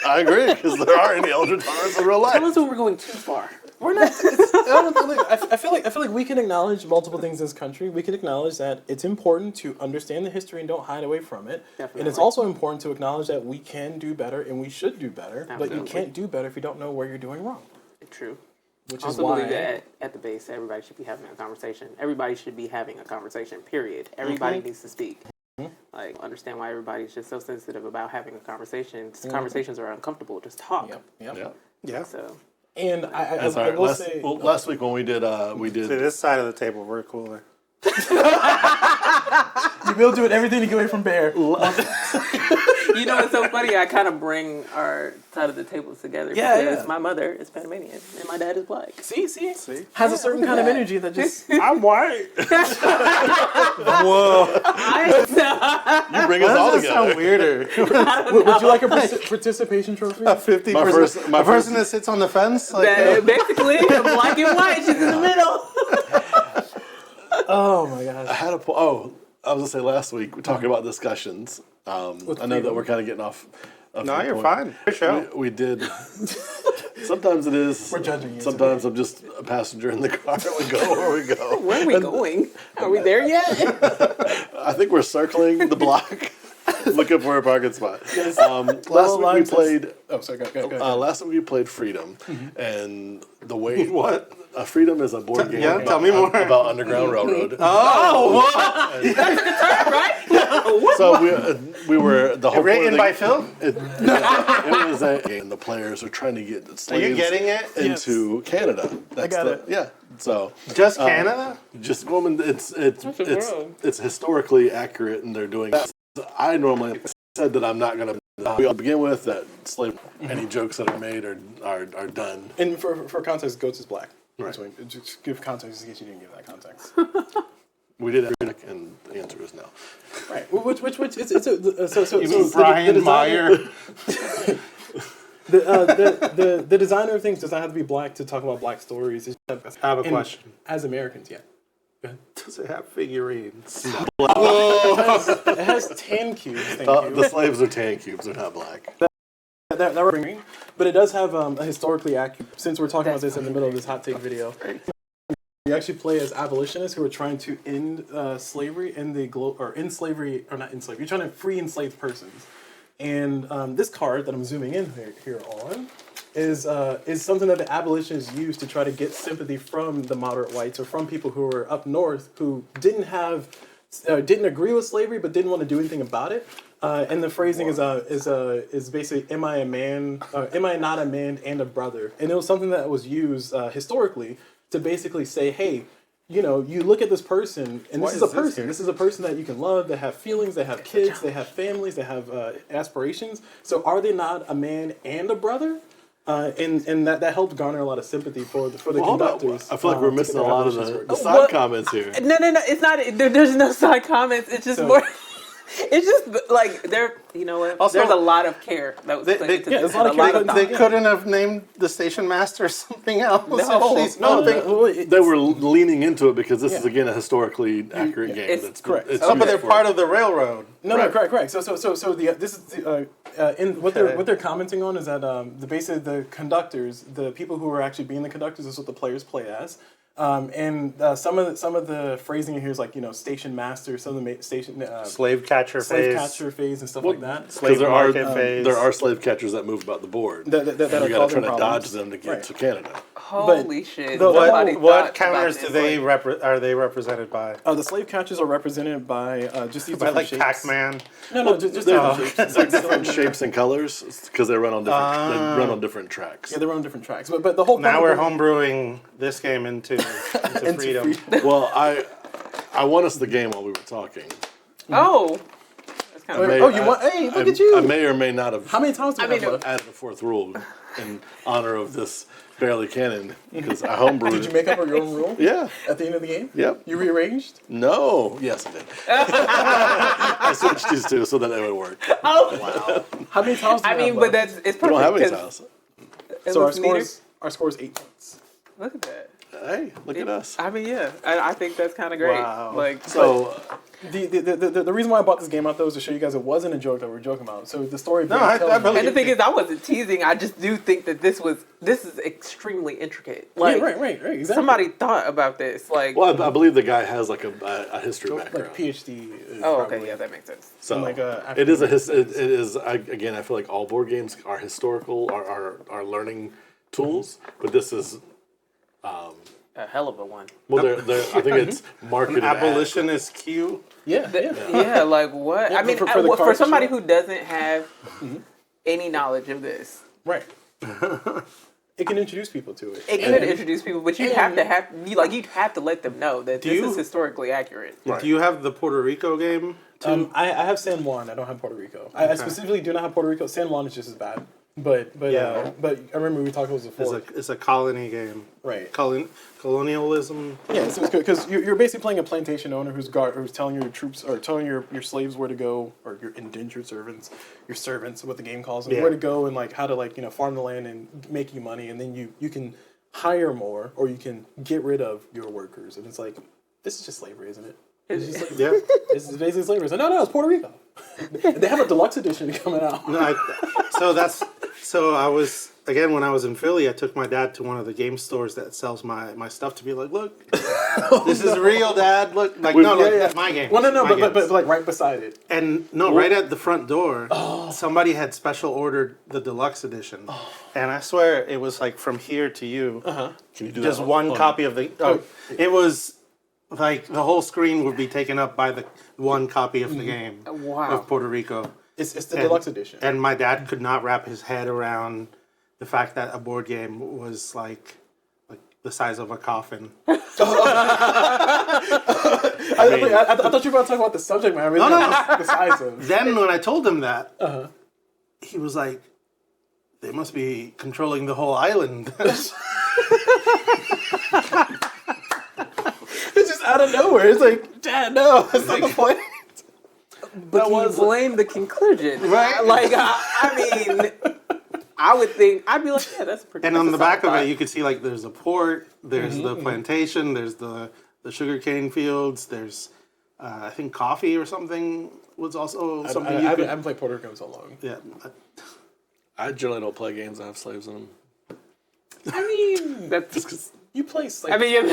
Speaker 1: I agree, because there aren't any Eldritch horrors in real life.
Speaker 4: Tell us when we're going too far.
Speaker 3: We're not. I feel like we can acknowledge multiple things in this country. We can acknowledge that it's important to understand the history and don't hide away from it.
Speaker 4: Definitely.
Speaker 3: And it's also important to acknowledge that we can do better and we should do better. But you
Speaker 4: Absolutely.
Speaker 3: can't do better if you don't know where you're doing wrong.
Speaker 4: True.
Speaker 3: Which
Speaker 4: I
Speaker 3: is
Speaker 4: also
Speaker 3: why.
Speaker 4: believe that at the base, everybody should be having a conversation. Everybody should be having a conversation, period. Everybody needs to speak. Like, understand why everybody's just so sensitive about having a conversation. These conversations are uncomfortable. Just talk.
Speaker 3: Yep.
Speaker 1: Yeah.
Speaker 2: Yeah.
Speaker 4: So,
Speaker 3: And I
Speaker 1: That's all right.
Speaker 3: will say.
Speaker 1: Last week when we did
Speaker 2: See, this side of the table, we're cooler.
Speaker 3: Yamil doing everything to get away from Bear.
Speaker 4: You know, it's so funny. I kind of bring our side of the tables together because my mother is Panamanian and my dad is black.
Speaker 3: See? Has a certain kind of energy that just...
Speaker 2: I'm white.
Speaker 1: Whoa! You bring us all
Speaker 2: That
Speaker 1: together.
Speaker 2: sound weirder.
Speaker 3: Would you like a participation trophy?
Speaker 2: 50%.
Speaker 1: My
Speaker 2: person that sits on the fence. Like,
Speaker 4: Basically, black and white. She's in the middle.
Speaker 3: Oh my gosh.
Speaker 1: I had a I was gonna say last week we talking about discussions. I know that we're kind of getting off.
Speaker 2: no, you're fine. Good show.
Speaker 1: We did. Sometimes it is.
Speaker 3: We're judging you.
Speaker 1: Sometimes I'm just a passenger in the car. We go where we go.
Speaker 4: Where are we going? Are we there yet?
Speaker 1: I think we're circling the block, looking for a parking spot. Last week we played.
Speaker 3: Oh, sorry. Go.
Speaker 1: Last week we played Freedom, and the way
Speaker 2: What?
Speaker 1: Freedom is a board game.
Speaker 2: Yeah, tell me more.
Speaker 1: About Underground Railroad.
Speaker 4: Right?
Speaker 1: So we were the whole point of
Speaker 2: Written
Speaker 1: the-
Speaker 2: by Phil?
Speaker 1: It was a game. The players are trying to get the
Speaker 2: Are
Speaker 1: slaves
Speaker 2: you getting it?
Speaker 1: into Canada. That's
Speaker 3: got it.
Speaker 1: Yeah. So
Speaker 2: Just Canada?
Speaker 1: just woman, it's
Speaker 4: world.
Speaker 1: it's historically accurate, and they're doing that. I normally said that I'm not gonna begin with that slave. Any jokes that are made are done.
Speaker 3: And for context, Goats is black.
Speaker 1: Right.
Speaker 3: So just give context in case you didn't give that context.
Speaker 1: We did it, and the answer is no.
Speaker 3: Right. Which it's a so
Speaker 2: You mean Brian Meyer?
Speaker 3: The designer of things does not have to be black to talk about black stories.
Speaker 2: I have a question.
Speaker 3: As Americans, yeah.
Speaker 2: Does it have figurines?
Speaker 3: It has tan cubes. Thank you.
Speaker 1: The slaves are tan cubes; they're not black.
Speaker 3: That we're bringing, but it does have a historically accurate. Since we're talking about this in the middle of this hot take video, we actually play as abolitionists who are trying to end slavery in the end slavery, or not in slavery. You're trying to free enslaved persons, and this card that I'm zooming in here on is something that the abolitionists use to try to get sympathy from the moderate whites or from people who were up north who didn't agree with slavery but didn't want to do anything about it. And the phrasing is basically, am I a man? Am I not a man and a brother? And it was something that was used historically to basically say, hey, you look at this person, and this is a person. This is a person that you can love. They have feelings. They have kids. They have families. They have aspirations. So are they not a man and a brother? And that helped garner a lot of sympathy for the conductors.
Speaker 1: I feel like we're
Speaker 3: to
Speaker 1: missing
Speaker 3: get
Speaker 1: a
Speaker 3: their
Speaker 1: lot of
Speaker 3: abolitionist
Speaker 1: the
Speaker 3: work.
Speaker 1: side comments here.
Speaker 4: No. It's not. There's no side comments. It's just more. It's just like you know what?
Speaker 2: Also,
Speaker 4: there's a lot of care that was put into this.
Speaker 3: there's a lot of
Speaker 4: and
Speaker 3: care.
Speaker 4: thought.
Speaker 2: They couldn't have named the station master something else.
Speaker 4: No.
Speaker 1: They were leaning into it because this is again a historically accurate game.
Speaker 4: It's
Speaker 3: correct.
Speaker 1: It's
Speaker 2: But they're
Speaker 1: used for
Speaker 2: part
Speaker 1: it.
Speaker 2: of the railroad.
Speaker 3: No, correct. So this is what they're commenting on is that basically the conductors, the people who are actually being the conductors, is what the players play as. And some of the phrasing here is like station master, some of the station
Speaker 2: Slave catcher
Speaker 3: phase and stuff like that.
Speaker 2: Slave
Speaker 1: Because
Speaker 2: market phase.
Speaker 1: there are slave catchers that move about the board.
Speaker 3: That
Speaker 1: and
Speaker 3: are
Speaker 1: you got to
Speaker 3: causing
Speaker 1: try to
Speaker 3: problems.
Speaker 1: dodge them to get
Speaker 3: Right.
Speaker 1: to Canada.
Speaker 4: Holy shit!
Speaker 3: the-
Speaker 4: Nobody
Speaker 2: What
Speaker 4: thought
Speaker 2: counters
Speaker 4: about
Speaker 2: do
Speaker 4: this,
Speaker 2: they
Speaker 4: like-
Speaker 2: are they represented by?
Speaker 3: The slave catchers are represented by just these
Speaker 2: By
Speaker 3: different
Speaker 2: like
Speaker 3: shapes.
Speaker 2: Pac-Man.
Speaker 3: No, just
Speaker 1: They're,
Speaker 3: different shapes.
Speaker 1: they're different shapes and colors because they run on different tracks.
Speaker 3: Yeah, they're on different tracks. But the whole
Speaker 2: Now
Speaker 3: point
Speaker 2: we're
Speaker 3: of
Speaker 2: homebrewing this game into freedom.
Speaker 1: Well, I want us the game while we were talking.
Speaker 4: Oh, that's kind of.
Speaker 1: May-
Speaker 3: Oh, you want? Hey, look at you.
Speaker 1: I may or may not have
Speaker 3: How many times do we
Speaker 4: I mean,
Speaker 3: have left?
Speaker 1: added a fourth rule in honor of this barely canon because I homebrewed
Speaker 3: Did you
Speaker 1: it.
Speaker 3: make up your own rule?
Speaker 1: Yeah.
Speaker 3: At the end of the game?
Speaker 1: Yep.
Speaker 3: You rearranged?
Speaker 1: No. Yes, I did. I switched these two so that they would work.
Speaker 4: Oh,
Speaker 3: How many times do we
Speaker 4: I mean,
Speaker 3: have
Speaker 4: but
Speaker 3: left?
Speaker 4: it's perfect.
Speaker 1: We don't have any
Speaker 4: 'cause
Speaker 1: tiles.
Speaker 4: it
Speaker 3: So our
Speaker 4: looks neater.
Speaker 3: score is 8 points.
Speaker 4: Look at that.
Speaker 1: Hey, look at us.
Speaker 4: I mean, yeah, I think that's kind of great.
Speaker 2: Wow.
Speaker 4: Like,
Speaker 1: So
Speaker 3: The reason why I bought this game out though is to show you guys it wasn't a joke that we were joking about. So the story.
Speaker 2: No, I believe
Speaker 4: and the thing is, I wasn't teasing. I just do think that this is extremely intricate. Like,
Speaker 3: right, exactly.
Speaker 4: somebody thought about this. Like,
Speaker 1: well, I believe the guy has like a history background.
Speaker 3: like PhD.
Speaker 4: oh, okay, yeah, that makes sense.
Speaker 1: So
Speaker 3: like,
Speaker 1: it is it is again. I feel like all board games are historical, are learning tools, but this is
Speaker 4: A hell of a one.
Speaker 1: well, they're I think it's marketed as-
Speaker 2: Abolitionist Q.
Speaker 3: Yeah.
Speaker 4: Yeah, like what? I mean,
Speaker 3: for the
Speaker 4: for
Speaker 3: cards,
Speaker 4: somebody
Speaker 3: sure.
Speaker 4: who doesn't have any knowledge of this,
Speaker 3: Right. It can introduce people to it.
Speaker 4: It could introduce people, but you'd have to let them know that this is historically accurate.
Speaker 2: Right. Do you have the Puerto Rico game too?
Speaker 3: I have San Juan. I don't have Puerto Rico. I specifically do not have Puerto Rico. San Juan is just as bad. But I remember we talked about this before.
Speaker 2: It's a colony game.
Speaker 3: Right.
Speaker 2: Colonialism.
Speaker 3: Yeah, so it's good because you're basically playing a plantation owner who's telling your troops or telling your slaves where to go, or your indentured servants, your servants, what the game calls them, where to go and like how to farm the land and make you money, and then you can hire more or you can get rid of your workers, and it's like this is just slavery, isn't it? It's just like, this is basically slavery. So no, it's Puerto Rico. They have a deluxe edition coming out.
Speaker 2: No, So I was, again, when I was in Philly, I took my dad to one of the game stores that sells my stuff to be like, look, this is real, Dad. Look, that's my game.
Speaker 3: Well, no, but like right beside it.
Speaker 2: And right at the front door, somebody had special ordered the deluxe edition. And I swear it was like from here to you.
Speaker 1: Can you do
Speaker 2: just
Speaker 1: that?
Speaker 2: one copy of the, it was like the whole screen would be taken up by the one copy of the game of Puerto Rico.
Speaker 3: It's the deluxe edition.
Speaker 2: And my dad could not wrap his head around the fact that a board game was like the size of a coffin.
Speaker 3: I thought you were about to talk about the subject matter.
Speaker 2: No.
Speaker 3: The size of.
Speaker 2: Then when I told him that, he was like, they must be controlling the whole island.
Speaker 3: It's just out of nowhere. It's like, Dad, no, that's not the point.
Speaker 4: But you blame the conclusion,
Speaker 2: right?
Speaker 4: Like, I mean, I would think I'd be like, yeah, that's pretty.
Speaker 2: And on the back of it, you could see like there's a port, there's the plantation, there's the sugarcane fields, there's I think coffee or something was also something.
Speaker 3: I haven't played Puerto Rico in so long.
Speaker 2: Yeah,
Speaker 1: I generally don't play games that have slaves in them.
Speaker 4: I mean, that's just because
Speaker 3: you play slaves.
Speaker 4: I mean,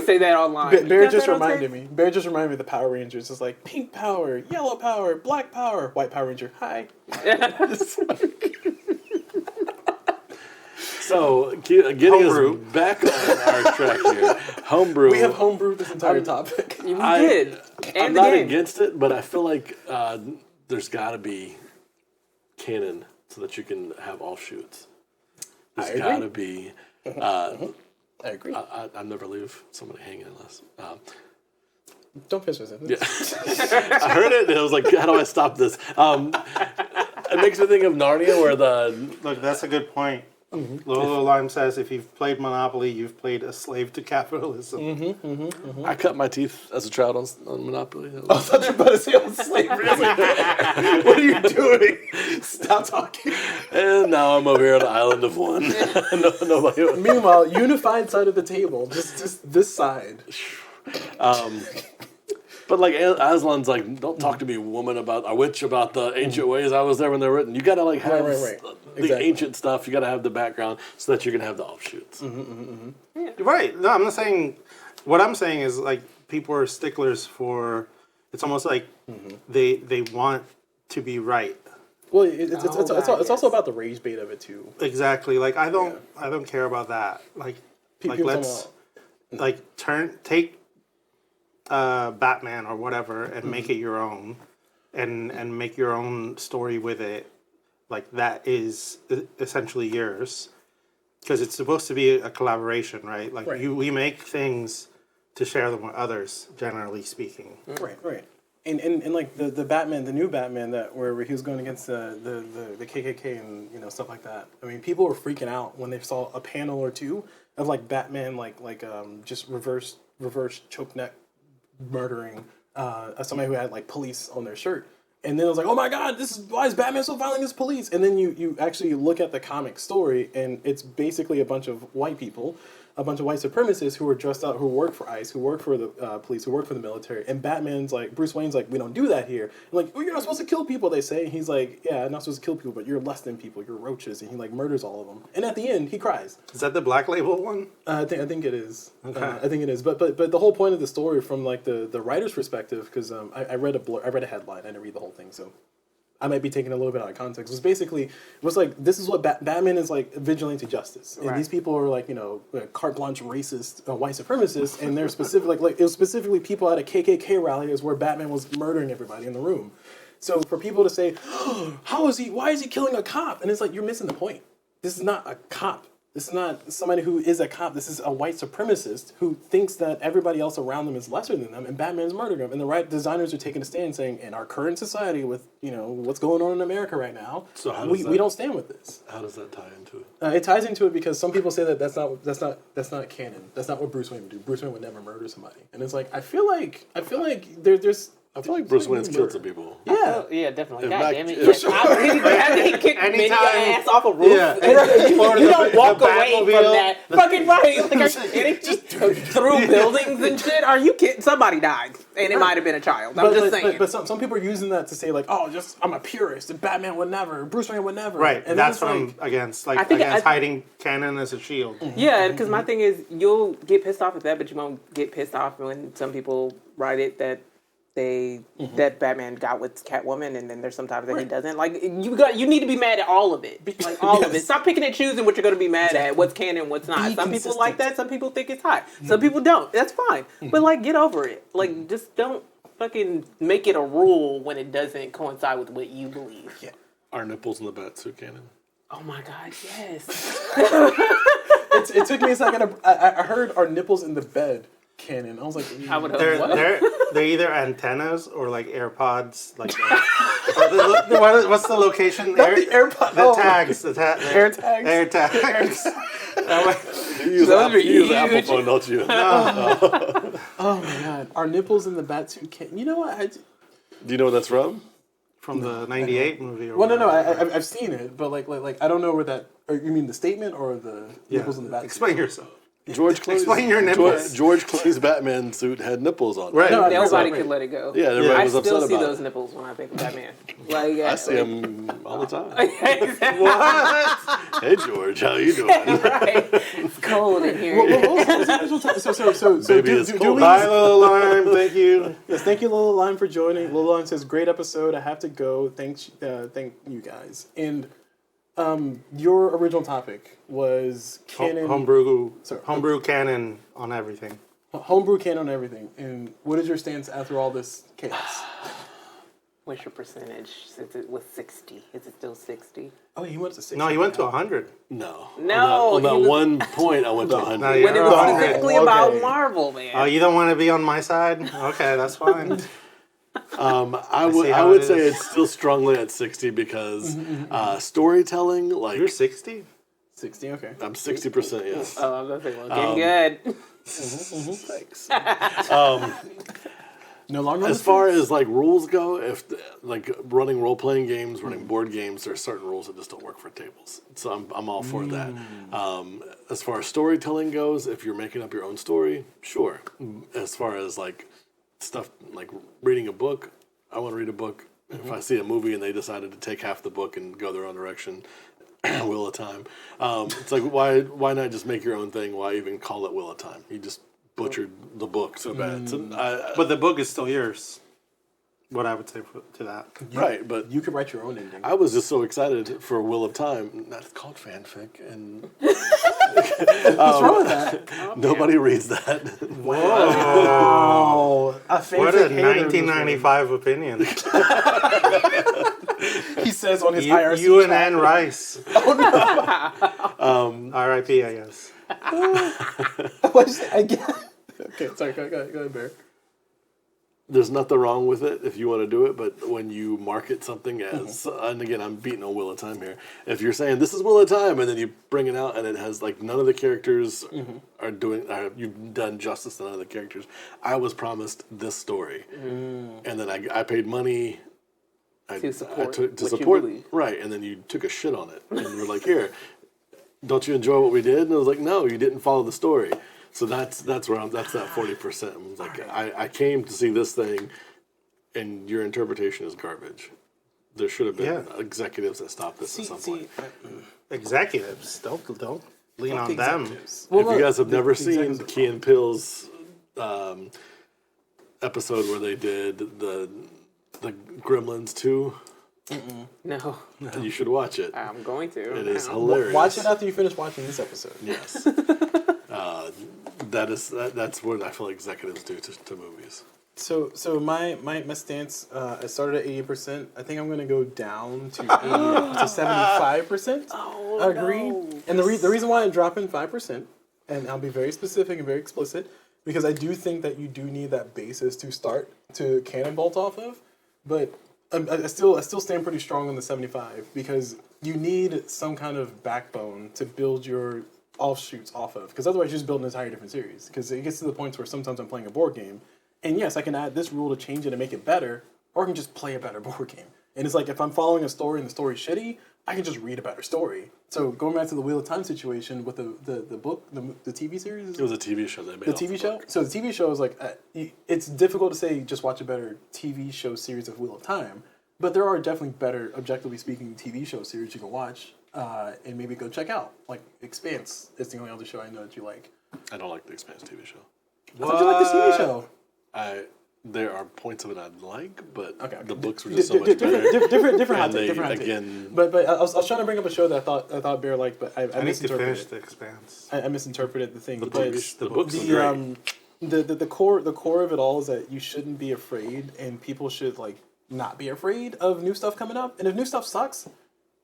Speaker 4: say that online.
Speaker 3: Bear just reminded me. Bear just reminded me of the Power Rangers. It's like pink power, yellow power, black power, white Power Ranger. Hi.
Speaker 1: So, getting us back on our track here, homebrew.
Speaker 3: We have homebrewed this entire topic.
Speaker 4: We did. And
Speaker 1: I'm not against it, but I feel like there's got to be Canon so that you can have offshoots. There's got to be.
Speaker 3: I agree.
Speaker 1: I never leave somebody hanging unless.
Speaker 3: Don't piss with it.
Speaker 1: Yeah. I heard it and I was like, how do I stop this? It makes me think of Narnia where
Speaker 2: look, that's a good point. Lolo Lime says, if you've played Monopoly, you've played a slave to capitalism.
Speaker 1: I cut my teeth as a child on Monopoly.
Speaker 3: I thought you were about to say on slavery. I was like, what are you doing? Stop talking.
Speaker 1: And now I'm over here on the island of one. Nobody.
Speaker 3: Meanwhile, unified side of the table, just this side.
Speaker 1: But like Aslan's like, don't talk to me, woman, about a witch, about the ancient ways I was there when they were written. You gotta like have
Speaker 3: Right.
Speaker 1: the
Speaker 3: Exactly.
Speaker 1: ancient stuff. You gotta have the background so that you're gonna have the offshoots.
Speaker 2: Right. No, I'm not saying. What I'm saying is like people are sticklers for. It's almost like they want to be right.
Speaker 3: Well, it's also about the rage bait of it too.
Speaker 2: Exactly. Like I don't care about that. Like
Speaker 3: People
Speaker 2: let's take Batman or whatever and make it your own, and make your own story with it. Like that is essentially yours, because it's supposed to be a collaboration, right? Like we make things to share them with others, generally speaking.
Speaker 3: Right. And like the Batman, the new Batman where he was going against the KKK and stuff like that. I mean, people were freaking out when they saw a panel or two of like Batman just reverse choke neck murdering somebody who had like police on their shirt. And then it was like, oh my God, why is Batman so violent against police? And then you actually look at the comic story, and it's basically a bunch of white people, a bunch of white supremacists who are dressed out, who work for ICE, who work for the police, who work for the military. And Batman's like, Bruce Wayne's like, we don't do that here. And like, well, you're not supposed to kill people, they say. And he's like, yeah, I'm not supposed to kill people, but you're less than people. You're roaches. And he like murders all of them. And at the end, he cries.
Speaker 2: Is that the Black Label one?
Speaker 3: I think it is.
Speaker 2: Okay.
Speaker 3: I think it is. But the whole point of the story from like the writer's perspective, because I read a headline. I didn't read the whole thing, so I might be taking a little bit out of context. It was like this is what Batman is like, vigilante justice, and these people are like carte blanche racist white supremacists, and they're specific like it was specifically people at a KKK rally is where Batman was murdering everybody in the room. So for people to say, why is he killing a cop? And it's like, you're missing the point. This is not a cop. This is not somebody who is a cop. This is a white supremacist who thinks that everybody else around them is lesser than them, and Batman's murdering them. And the right designers are taking a stand saying, in our current society with, what's going on in America right now,
Speaker 1: So
Speaker 3: we don't stand with this.
Speaker 1: How does that tie into it?
Speaker 3: It ties into it because some people say that that's not canon. That's not what Bruce Wayne would do. Bruce Wayne would never murder somebody. And it's like, I feel like there's
Speaker 1: I feel like Bruce Wayne's killed some people.
Speaker 3: Yeah.
Speaker 4: Yeah, definitely.
Speaker 1: If
Speaker 4: God
Speaker 1: Mac-
Speaker 4: damn it.
Speaker 1: if-
Speaker 4: After he kicked many
Speaker 2: Anytime-
Speaker 4: ass off a roof,
Speaker 2: Yeah.
Speaker 4: you don't walk
Speaker 2: the
Speaker 4: away from
Speaker 2: Batmobile.
Speaker 4: that. Fucking right. Like, and it just through buildings and shit. Are you kidding? Somebody died. And it might have been a child. I'm just saying.
Speaker 3: But some people are using that to say like, I'm a purist and Batman would never, Bruce Wayne would never.
Speaker 2: Right,
Speaker 3: And
Speaker 2: that's
Speaker 3: it's
Speaker 2: what
Speaker 3: like,
Speaker 2: I'm against.
Speaker 4: I
Speaker 2: Like
Speaker 4: think
Speaker 2: against
Speaker 4: I-
Speaker 2: hiding Canon as a shield.
Speaker 4: Yeah, because my thing is, you'll get pissed off at that, but you won't get pissed off when some people write it that that Batman got with Catwoman, and then there's sometimes that he doesn't. Like you need to be mad at all of it, like all of it. Stop picking and choosing what you're going to be mad at, what's canon, what's not.
Speaker 3: Be
Speaker 4: Some people like
Speaker 3: consistent.
Speaker 4: that, some people think it's hot, some people don't. That's fine, but like get over it. Like just don't fucking make it a rule when it doesn't coincide with what you believe.
Speaker 3: Yeah.
Speaker 1: Are nipples in the Batsuit canon?
Speaker 4: Oh my god, yes.
Speaker 3: It took me a second. I heard our nipples in the bed canon. I was like,
Speaker 4: I would hope.
Speaker 2: They're either antennas or like AirPods. Like what's the location?
Speaker 3: Not the AirPod.
Speaker 2: The tags. The
Speaker 3: Air tags.
Speaker 2: Air tags.
Speaker 1: You use,
Speaker 4: Those are
Speaker 1: you use Apple
Speaker 4: huge.
Speaker 1: phone, don't you?
Speaker 3: Oh my god, our nipples in the Batsuit canon. You know what?
Speaker 1: Do you know what that's from?
Speaker 2: From the '98 movie. Or
Speaker 3: Well, no,
Speaker 2: whatever.
Speaker 3: I've seen it, but like I don't know where that. Or you mean the statement or the nipples in the Batsuit?
Speaker 2: Explain yourself.
Speaker 1: George Clooney's,
Speaker 2: Explain your nipples.
Speaker 1: George Clooney's Batman suit had nipples on it.
Speaker 2: Right.
Speaker 3: No,
Speaker 4: Everybody
Speaker 3: right.
Speaker 4: could let it go.
Speaker 1: Yeah, everybody
Speaker 4: I
Speaker 1: was
Speaker 4: still
Speaker 1: upset
Speaker 4: see
Speaker 1: about
Speaker 4: those
Speaker 1: it.
Speaker 4: nipples when I think of Batman. Like, yeah,
Speaker 1: I see him all the time.
Speaker 4: Exactly.
Speaker 1: Hey, George, how you doing?
Speaker 4: Right. It's cold in here.
Speaker 3: What was the original time? So
Speaker 1: Baby, it's cold.
Speaker 2: Bye, Little Lime. Thank you.
Speaker 3: Yes, thank you, Lil Lime, for joining. Lil Lime says, "Great episode. I have to go. Thank you guys." And your original topic was canon,
Speaker 2: Homebrew canon on everything.
Speaker 3: homebrew canon on everything. And what is your stance after all this chaos?
Speaker 4: What's your percentage? Since it was 60, is it still 60?
Speaker 3: Oh, he went to 60.
Speaker 2: No, he went to 100.
Speaker 1: No.
Speaker 4: No,
Speaker 1: On that
Speaker 4: he was-
Speaker 1: one point, I went to 100.
Speaker 2: No,
Speaker 4: When it
Speaker 2: you're
Speaker 4: was
Speaker 2: 100.
Speaker 4: specifically
Speaker 3: Okay.
Speaker 4: about Marvel, man.
Speaker 2: Oh, you don't want to be on my side? Okay, that's fine.
Speaker 1: I
Speaker 2: see
Speaker 1: would
Speaker 2: how it
Speaker 1: say
Speaker 2: is.
Speaker 1: it's still strongly at 60 because storytelling, like
Speaker 2: You're 60?
Speaker 3: 60, okay.
Speaker 1: I'm 60%, yes.
Speaker 4: Oh, I was gonna say, well, getting good.
Speaker 1: Thanks.
Speaker 3: No longer on
Speaker 1: As
Speaker 3: the
Speaker 1: far
Speaker 3: fence?
Speaker 1: as like rules go, if like running role playing games, running board games, there are certain rules that just don't work for tables. So I'm all for that. As far as storytelling goes, if you're making up your own story, sure. As far as like stuff like reading a book, I want to read a book. If I see a movie and they decided to take half the book and go their own direction, Wheel of Time. It's like why not just make your own thing? Why even call it Wheel of Time? You just butchered the book so bad. So
Speaker 2: But the book is still yours. What I would say to that.
Speaker 1: right, but
Speaker 3: You could write your own ending.
Speaker 1: I was just so excited for Wheel of Time. That's called fanfic, and
Speaker 3: What's wrong with that?
Speaker 1: nobody reads that.
Speaker 3: Oh, a
Speaker 2: What a
Speaker 3: fanfic hater.
Speaker 2: 1995 opinion.
Speaker 3: He says on his IRC
Speaker 2: You and
Speaker 3: chat.
Speaker 2: Anne Rice. R.I.P. I guess.
Speaker 3: What is it again? Okay, sorry, go ahead, Bear.
Speaker 1: There's nothing wrong with it if you want to do it, but when you market something as, and again, I'm beating on Wheel of Time here. If you're saying this is Wheel of Time, and then you bring it out and it has like none of the characters are doing, you've done justice to none of the characters. I was promised this story, and then I paid money.
Speaker 4: To support
Speaker 1: to
Speaker 4: what you
Speaker 1: support,
Speaker 4: believe.
Speaker 1: right? And then you took a shit on it, and you're like, "Here, don't you enjoy what we did?" And I was like, "No, you didn't follow the story." So that's where that's that 40%. I'm like, I came to see this thing, and your interpretation is garbage. There should have been executives that stopped this at some point.
Speaker 2: Executives. Don't lean on them.
Speaker 1: If you guys have never seen Key and Peele's episode where they did the Gremlins 2,
Speaker 4: No,
Speaker 1: you should watch it.
Speaker 4: I'm going to.
Speaker 1: It is
Speaker 4: now.
Speaker 1: hilarious.
Speaker 3: Watch it after you finish watching this episode.
Speaker 1: Yes. That's what I feel like executives do to movies.
Speaker 3: So my stance, I started at 80%. I think I'm gonna go down to 75%. Agreed.
Speaker 4: No.
Speaker 3: And the reason why I'm dropping 5%, and I'll be very specific and very explicit, because I do think that you do need that basis to start to cannon bolt off of. But I still stand pretty strong on the 75 because you need some kind of backbone to build your offshoots off of. Because otherwise, you just build an entire different series. Because it gets to the point where sometimes I'm playing a board game, and yes, I can add this rule to change it and make it better, or I can just play a better board game. And it's like if I'm following a story and the story's shitty, I can just read a better story. So going back to the Wheel of Time situation with the book, the TV series.
Speaker 1: It was a TV show they made.
Speaker 3: The TV show? So the TV show is like, it's difficult to say just watch a better TV show series of Wheel of Time, but there are definitely better, objectively speaking, TV show series you can watch and maybe go check out. Like Expanse is the only other show I know that you like.
Speaker 1: I don't like the Expanse TV show.
Speaker 3: I thought you liked the TV show.
Speaker 1: There are points of it I like, but
Speaker 3: Okay.
Speaker 1: the books were just so much better.
Speaker 3: Different hot
Speaker 1: And
Speaker 3: take,
Speaker 1: they,
Speaker 3: different hot take.
Speaker 1: again,
Speaker 3: But I was trying to bring up a show that I thought Bear liked, but I
Speaker 2: I need to
Speaker 3: misinterpreted
Speaker 2: finish
Speaker 3: it.
Speaker 2: The Expanse.
Speaker 3: I misinterpreted the thing.
Speaker 1: the
Speaker 3: but
Speaker 1: books, the books are great.
Speaker 3: the core of it all is that you shouldn't be afraid, and people should like not be afraid of new stuff coming up. And if new stuff sucks,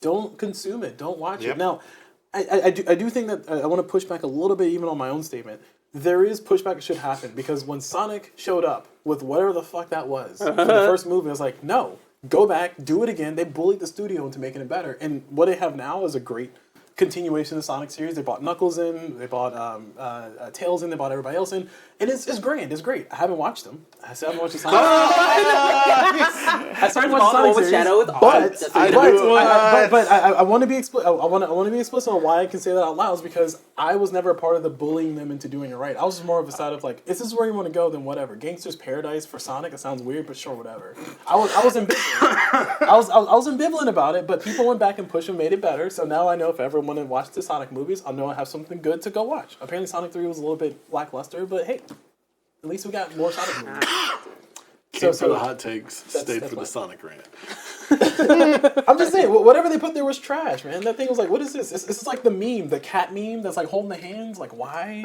Speaker 3: don't consume it. Don't watch
Speaker 2: Yep.
Speaker 3: it. Now, I do think that I want to push back a little bit even on my own statement. There is pushback that should happen because when Sonic showed up with whatever the fuck that was for the first movie, I was like, no, go back, do it again. They bullied the studio into making it better, and what they have now is a great continuation of the Sonic series. They bought Knuckles in, they bought Tails in, they bought everybody else in, and it's grand. It's great. I haven't watched them. I still haven't watched the Sonic. I still haven't watched the Sonic series,
Speaker 4: Shadow is
Speaker 3: but I want to be explicit. I want to be explicit on why I can say that out loud is because I was never a part of the bullying them into doing it right. I was just more of a side of like, if this is where you want to go, then whatever. Gangster's Paradise for Sonic. It sounds weird, but sure, whatever. I was ambivalent. I was ambivalent about it, but people went back and pushed and made it better. So now I know if I ever want to watch the Sonic movies, I'll know I have something good to go watch. Apparently, Sonic 3 was a little bit lackluster, but hey, at least we got more Sonic movies.
Speaker 1: Came for the hot takes, stayed for the Sonic rant.
Speaker 3: I'm just saying, whatever they put there was trash, man. That thing was like, what is this? This is like the meme, the cat meme that's like holding the hands. Like, why?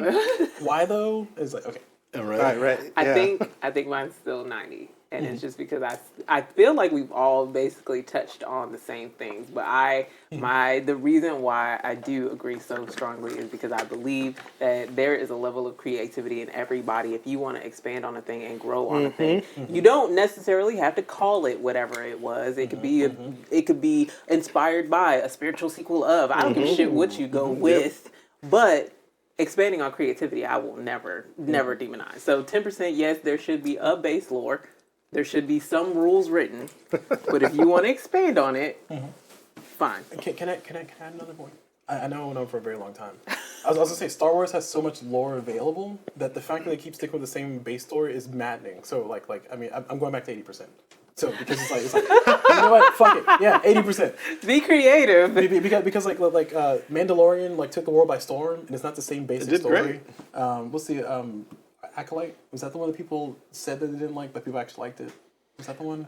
Speaker 3: Why though? It's like, okay.
Speaker 2: Right.
Speaker 4: I think mine's still 90, and it's just because I feel like we've all basically touched on the same things. But the reason why I do agree so strongly is because I believe that there is a level of creativity in everybody. If you want to expand on a thing and grow on a thing, you don't necessarily have to call it whatever it was. It could be it could be inspired by a spiritual sequel of. I don't give a shit what you go with, but expanding on creativity, I will never demonize. So 10%, yes, there should be a base lore. There should be some rules written. But if you want to expand on it, fine.
Speaker 3: Can I add another point? I know I went on for a very long time. I was going to say, Star Wars has so much lore available that the fact that they keep sticking with the same base story is maddening. So, I mean, I'm going back to 80%. So, because it's like, you know what? Fuck it. Yeah, 80%.
Speaker 4: Be creative.
Speaker 3: Because Mandalorian, like, took the world by storm, and it's not the same basic story. Great. What's the, Acolyte? Was that the one that people said that they didn't like, but people actually liked it? Was that the one?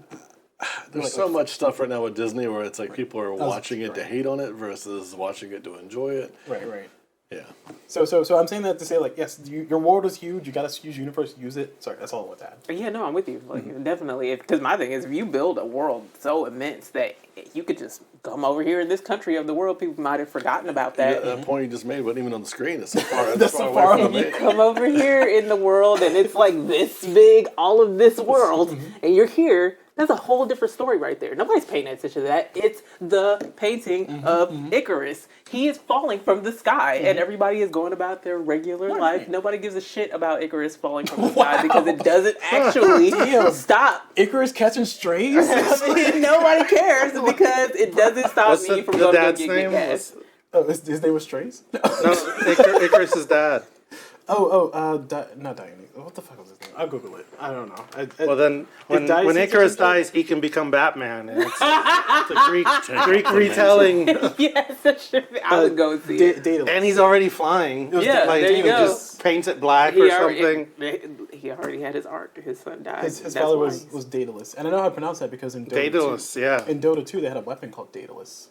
Speaker 1: There's so much stuff right now with Disney where it's like people are watching it to hate on it versus watching it to enjoy it.
Speaker 3: Right.
Speaker 1: Yeah.
Speaker 3: So I'm saying that to say, like, yes, your world is huge. You got to use universe, use it. Sorry, that's all I want to add.
Speaker 4: Yeah, no, I'm with you. Like, definitely. Because my thing is, if you build a world so immense that you could just come over here in this country of the world, people might have forgotten about that.
Speaker 1: Yeah, that point you just made wasn't even on the screen. It's so far.
Speaker 3: That's so far
Speaker 1: away from
Speaker 4: You
Speaker 1: it.
Speaker 4: come over here in the world, and it's like this big, all of this world, and you're here. That's a whole different story right there. Nobody's paying attention to that. It's the painting of Icarus. He is falling from the sky, and everybody is going about their regular life. Nobody gives a shit about Icarus falling from the sky because it doesn't actually stop.
Speaker 3: Icarus catching strays?
Speaker 4: I mean, nobody cares because it doesn't stop me from going to go get gas.
Speaker 3: His name was Strays?
Speaker 2: No, Icarus's dad.
Speaker 3: Not Dionysus. What the fuck was his name? I'll Google it. I don't know.
Speaker 2: Well, then, when Icarus dies, he can become Batman. And it's the Greek retelling.
Speaker 4: Yes, that should be. I would go and see it.
Speaker 3: Daedalus.
Speaker 2: And he's already flying.
Speaker 4: Yeah, there you go.
Speaker 2: Just paints it black or something.
Speaker 4: He already had his art. His son died.
Speaker 3: His father was Daedalus. And I know how to pronounce that because in Dota
Speaker 2: Daedalus,
Speaker 3: 2,
Speaker 2: yeah.
Speaker 3: in Dota 2, they had a weapon called Daedalus.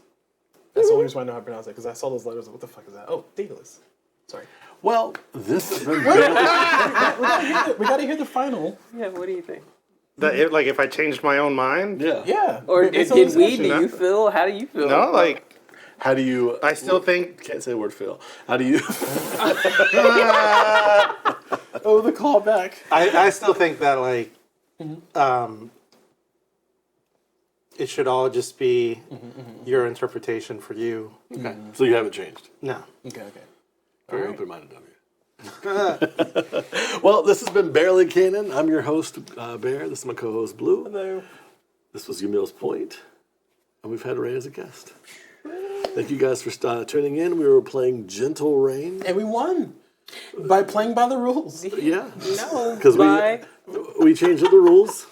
Speaker 3: That's the only reason why I know how to pronounce it, because I saw those letters. What the fuck is that? Oh, Daedalus. Sorry.
Speaker 1: Well, this has been
Speaker 3: We gotta hear the final.
Speaker 4: Yeah, what do you think?
Speaker 5: That it, like if I changed my own mind.
Speaker 1: yeah.
Speaker 3: Yeah.
Speaker 4: Or
Speaker 3: based
Speaker 4: did
Speaker 3: on
Speaker 4: we?
Speaker 3: discussion.
Speaker 4: Do you feel? How do you feel?
Speaker 5: No, like
Speaker 1: How do you?
Speaker 5: I still think
Speaker 1: Can't say the word Phil. How do you?
Speaker 3: Oh, the callback.
Speaker 2: I still think that like, it should all just be your interpretation for you.
Speaker 1: Okay. So you haven't changed.
Speaker 2: No.
Speaker 3: Okay.
Speaker 1: Very open-minded of you. Well, this has been Barely Canon. I'm your host, Bear. This is my co-host, Blue.
Speaker 3: Hello.
Speaker 1: This was Yamil's Point, and we've had Ray as a guest. Thank you guys for tuning in. We were playing Gentle Rain.
Speaker 3: And we won by playing by the rules.
Speaker 1: Yeah.
Speaker 4: No,
Speaker 1: Because
Speaker 4: bye.
Speaker 1: we changed the rules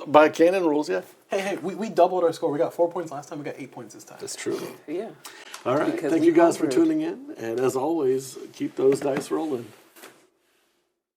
Speaker 1: by canon rules, yeah.
Speaker 3: Hey, we doubled our score. We got 4 points last time. We got 8 points this time.
Speaker 1: That's true.
Speaker 4: Yeah.
Speaker 1: All right.
Speaker 4: Because
Speaker 1: Thank
Speaker 4: we
Speaker 1: you guys for
Speaker 4: conquered.
Speaker 1: tuning in. And as always, keep those dice rolling.